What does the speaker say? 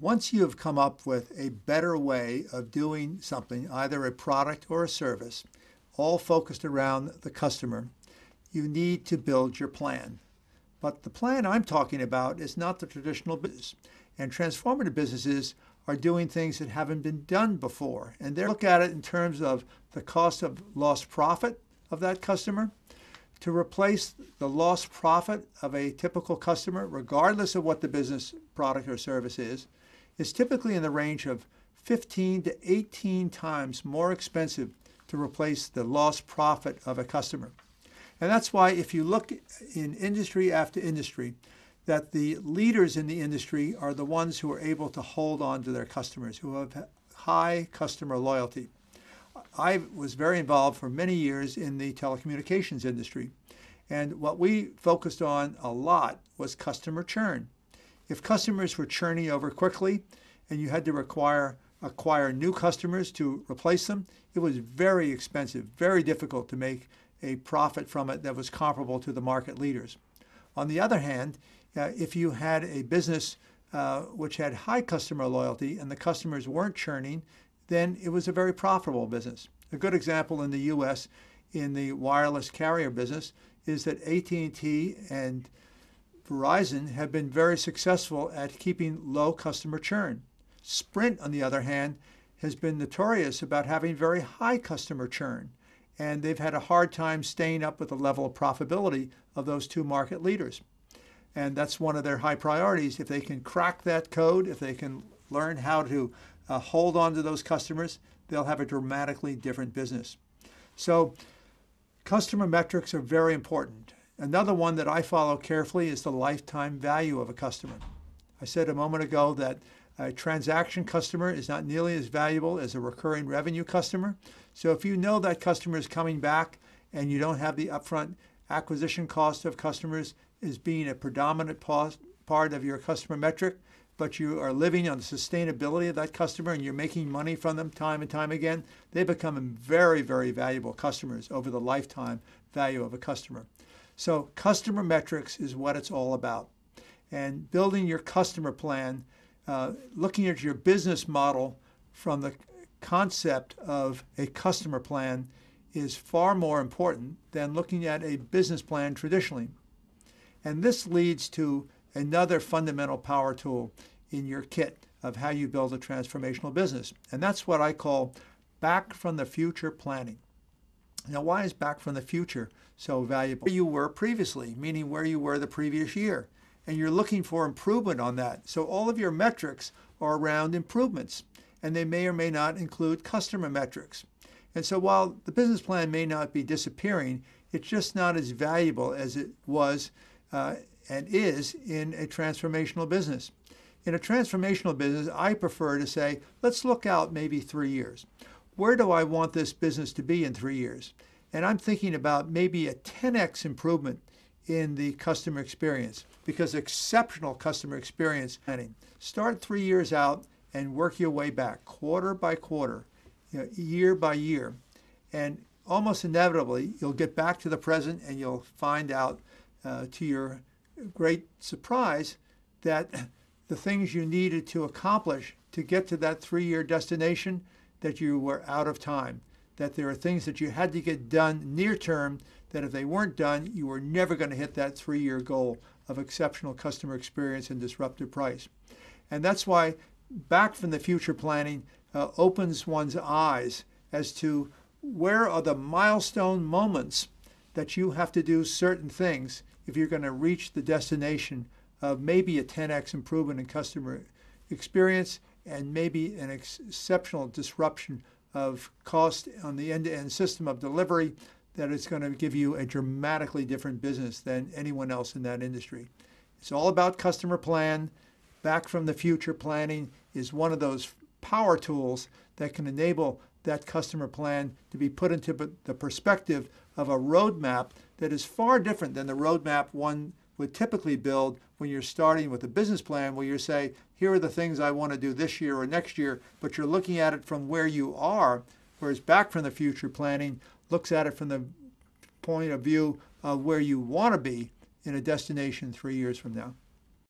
Once you have come up with a better way of doing something, either a product or a service, all focused around the customer, you need to build your plan. But the plan I'm talking about is not the traditional business. And transformative businesses are doing things that haven't been done before. And they look at it in terms of the cost of lost profit of that customer. To replace the lost profit of a typical customer, regardless of what the business product or service is typically in the range of 15 to 18 times more expensive to replace the lost profit of a customer. And that's why if you look in industry after industry, that the leaders in the industry are the ones who are able to hold on to their customers, who have high customer loyalty. I was very involved for many years in the telecommunications industry. And what we focused on a lot was customer churn. If customers were churning over quickly and you had to acquire new customers to replace them, it was very expensive, very difficult to make a profit from it that was comparable to the market leaders. On the other hand, if you had a business which had high customer loyalty and the customers weren't churning, then it was a very profitable business. A good example in the U.S. in the wireless carrier business is that AT&T and Verizon have been very successful at keeping low customer churn. Sprint, on the other hand, has been notorious about having very high customer churn, and they've had a hard time staying up with the level of profitability of those two market leaders. And that's one of their high priorities. If they can crack that code, if they can learn how to hold on to those customers, they'll have a dramatically different business. So customer metrics are very important. Another one that I follow carefully is the lifetime value of a customer. I said a moment ago that a transaction customer is not nearly as valuable as a recurring revenue customer. So if you know that customer is coming back and you don't have the upfront acquisition cost of customers as being a predominant part of your customer metric, but you are living on the sustainability of that customer and you're making money from them time and time again, they become very, very valuable customers over the lifetime value of a customer. So customer metrics is what it's all about. And building your customer plan, looking at your business model from the concept of a customer plan is far more important than looking at a business plan traditionally. And this leads to another fundamental power tool in your kit of how you build a transformational business. And that's what I call back from the future planning. Now, why is back from the future so valuable? Where you were previously, meaning where you were the previous year. And you're looking for improvement on that. So all of your metrics are around improvements, and they may or may not include customer metrics. And so while the business plan may not be disappearing, it's just not as valuable as it was and is in a transformational business. In a transformational business, I prefer to say, let's look out maybe 3 years. Where do I want this business to be in 3 years? And I'm thinking about maybe a 10x improvement in the customer experience, because exceptional customer experience planning. Start 3 years out and work your way back, quarter by quarter, year by year. And almost inevitably, you'll get back to the present and you'll find out, to your great surprise, that the things you needed to accomplish to get to that 3-year destination, that you were out of time, that there are things that you had to get done near term that if they weren't done, you were never going to hit that 3-year goal of exceptional customer experience and disruptive price. And that's why back from the future planning opens one's eyes as to where are the milestone moments that you have to do certain things if you're going to reach the destination of maybe a 10x improvement in customer experience and maybe an exceptional disruption of cost on the end-to-end system of delivery that is going to give you a dramatically different business than anyone else in that industry. It's all about customer plan. Back from the future planning is one of those power tools that can enable that customer plan to be put into the perspective of a roadmap that is far different than the roadmap one would typically build when you're starting with a business plan where you say, here are the things I want to do this year or next year, but you're looking at it from where you are, whereas back from the future planning looks at it from the point of view of where you want to be in a destination 3 years from now.